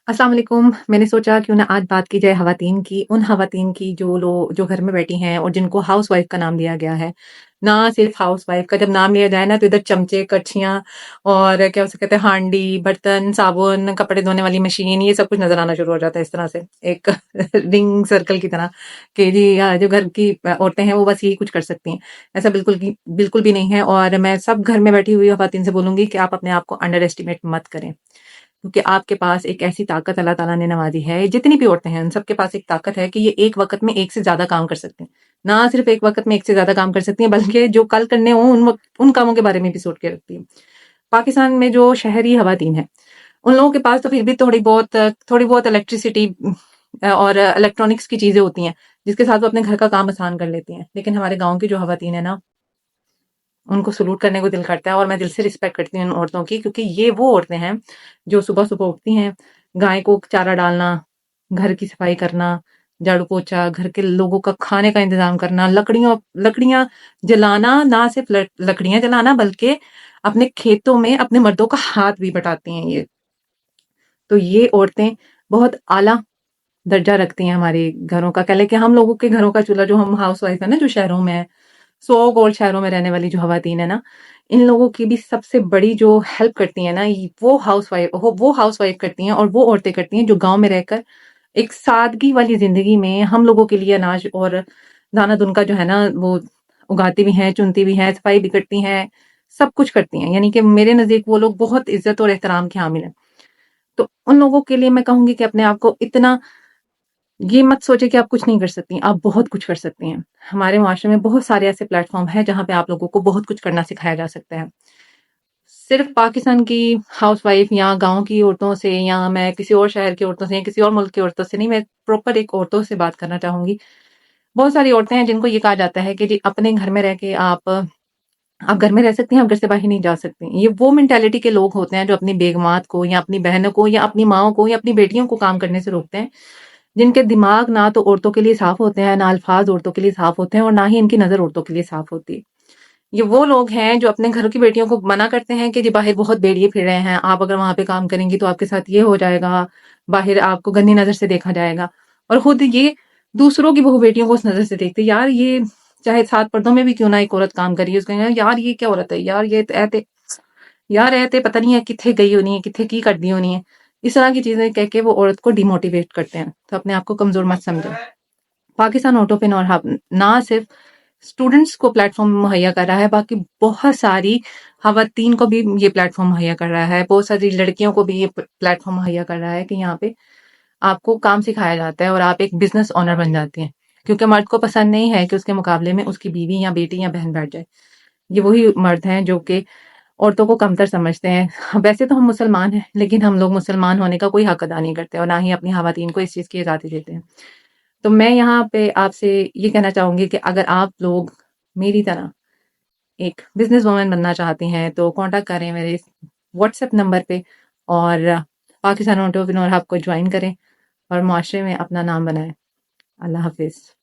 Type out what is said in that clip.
अस्सलाम वालेकुम। मैंने सोचा क्यों ना आज बात की जाए ख़वातीन की, उन ख़वातीन की जो घर में बैठी हैं और जिनको हाउसवाइफ़ का नाम दिया गया है। ना सिर्फ़ हाउसवाइफ़ का जब नाम लिया जाए ना तो इधर चमचे, कड़छियाँ और क्या उसे कहते हैं हांडी, बर्तन, साबुन, कपड़े धोने वाली मशीन ये सब कुछ नज़र आना शुरू हो जाता है इस तरह से एक रिंग सर्कल की तरह कि जी जो घर की औरतें हैं वो बस यही कुछ कर सकती हैं। ऐसा बिल्कुल भी नहीं है और मैं सब घर में बैठी हुई ख़वातीन से बोलूँगी कि आप अपने आप को अंडर एस्टिमेट मत करें। क्योंकि आपके पास एक ऐसी ताकत अल्लाह ताला ने नवाज़ी है, जितनी भी औरतें हैं, उन सबके पास एक ताकत है कि ये एक वक़्त में एक से ज़्यादा काम कर सकती हैं। ना सिर्फ़ एक वक़्त में एक से ज़्यादा काम कर सकती हैं, बल्कि जो कल करने हों, उन कामों के बारे में भी सोच के रखती हैं। पाकिस्तान में जो शहरी ख़वातीन हैं, उन लोगों के पास तो फिर भी थोड़ी बहुत इलेक्ट्रिसिटी और इलेक्ट्रॉनिक्स की चीज़ें होती हैं, जिसके साथ वो अपने घर का काम आसान कर लेती हैं। लेकिन हमारे गाँव की जो ख़वातीन हैं ना, उनको सलूट करने को दिल करता है और मैं दिल से रिस्पेक्ट करती हूँ उन औरतों की क्योंकि ये वो औरतें हैं जो सुबह-सुबह उठती हैं, गाय को चारा डालना, घर की सफाई करना, झाड़ू पोछा, घर के लोगों का खाने का इंतज़ाम करना, लकड़ियाँ जलाना, ना सिर्फ़ लकड़ियाँ जलाना बल्कि अपने खेतों में अपने मर्दों का हाथ भी बटाती हैं ये। तो ये औरतें बहुत आला दर्जा रखती हैं हमारे घरों का। कह लें कि हम लोगों के घरों का चूल्हा जो हम हाउसवाइफ़ है ना जो शहरों में है, सौ गोल शहरों में रहने वाली जो ख़वातीन है ना, इन लोगों की भी सबसे बड़ी जो हेल्प करती हैं ना, वो हाउसवाइफ़ करती हैं और वो औरतें करती हैं जो गाँव में रहकर एक सादगी वाली ज़िंदगी में हम लोगों के लिए अनाज और दाना-दुनका का जो है ना, वो उगाती भी हैं, चुनती भी हैं, सफाई भी करती हैं, सब कुछ करती हैं। यानी कि मेरे नज़दीक वो लोग बहुत इज़्ज़त और एहतराम के हामिल हैं। तो उन लोगों के लिए मैं कहूँगी कि अपने आप को इतना ये मत सोचिए कि आप कुछ नहीं कर सकती, आप बहुत कुछ कर सकती हैं। हमारे मुआशरे में बहुत सारे ऐसे प्लेटफ़ॉर्म हैं, जहाँ पे आप लोगों को बहुत कुछ करना सिखाया जा सकता है। सिर्फ़ पाकिस्तान की हाउसवाइफ़ या गाँव की औरतों से या मैं किसी और शहर की औरतों से या किसी और मुल्क की औरतों से नहीं, मैं प्रॉपर एक औरतों से बात करना चाहूँगी। बहुत सारी औरतें हैं जिनको ये कहा जाता है कि जी अपने घर में रह के आप घर में रह सकती हैं, आप घर से बाहर नहीं जा सकती। ये वो मेंटालिटी के लोग होते हैं जो अपनी बेगमात को या अपनी बहनों को या अपनी माँओं को या अपनी बेटियों को काम करने से रोकते हैं। जिनके दिमाग ना तो औरतों के लिए साफ़ होते हैं, ना अल्फ़ाज़ औरतों के लिए साफ़ होते हैं और ना ही इनकी नज़र औरतों के लिए साफ़ होती है। ये वो लोग हैं जो अपने घर की बेटियों को मना करते हैं कि जी बाहर बहुत भेड़िए फिर रहे हैं, आप अगर वहाँ पे काम करेंगी तो आपके साथ ये हो जाएगा, बाहर आपको गंदी नज़र से देखा जाएगा। और खुद ये दूसरों की बहू बेटियों को उस नज़र से देखते हैं, यार ये चाहे 7 पर्दों में भी क्यों ना एक औरत काम कर रही है, उसको कहेंगे यार ये क्या औरत है, यार ऐ ते पता नहीं है कित्थे गई होनी है, कित्थे की करदी होनी है। इस तरह की चीज़ें कह के वो औरत को डिमोटिवेट करते हैं, तो अपने आप को कमज़ोर मत समझें। पाकिस्तान ओटोपिन और हब ना सिर्फ स्टूडेंट्स को प्लेटफॉर्म मुहैया कर रहा है, बाकी बहुत सारी खवातीन को भी ये प्लेटफॉर्म मुहैया कर रहा है, बहुत सारी लड़कियों को भी ये प्लेटफॉर्म मुहैया कर रहा है कि यहाँ पे आपको काम सिखाया जाता है और आप एक बिजनेस ओनर बन जाती हैं। क्योंकि मर्द को पसंद नहीं है कि उसके मुकाबले में उसकी बीवी या बेटी या बहन बैठ जाए। ये वही मर्द हैं जो कि औरतों को कमतर समझते हैं। वैसे तो हम मुसलमान हैं, लेकिन हम लोग मुसलमान होने का कोई हक अदा नहीं करते और ना ही अपनी खवातीन को इस चीज़ की आज़ादी देते हैं। तो मैं यहाँ पे आपसे ये कहना चाहूँगी कि अगर आप लोग मेरी तरह एक बिज़नेस वुमन बनना चाहती हैं, तो कॉन्टैक्ट करें मेरे इस व्हाट्सएप नंबर पे और पाकिस्तान एंटरप्रेन्योर हब को जॉइन करें और मुआशरे में अपना नाम बनाएँ। अल्लाह हाफ़िज़।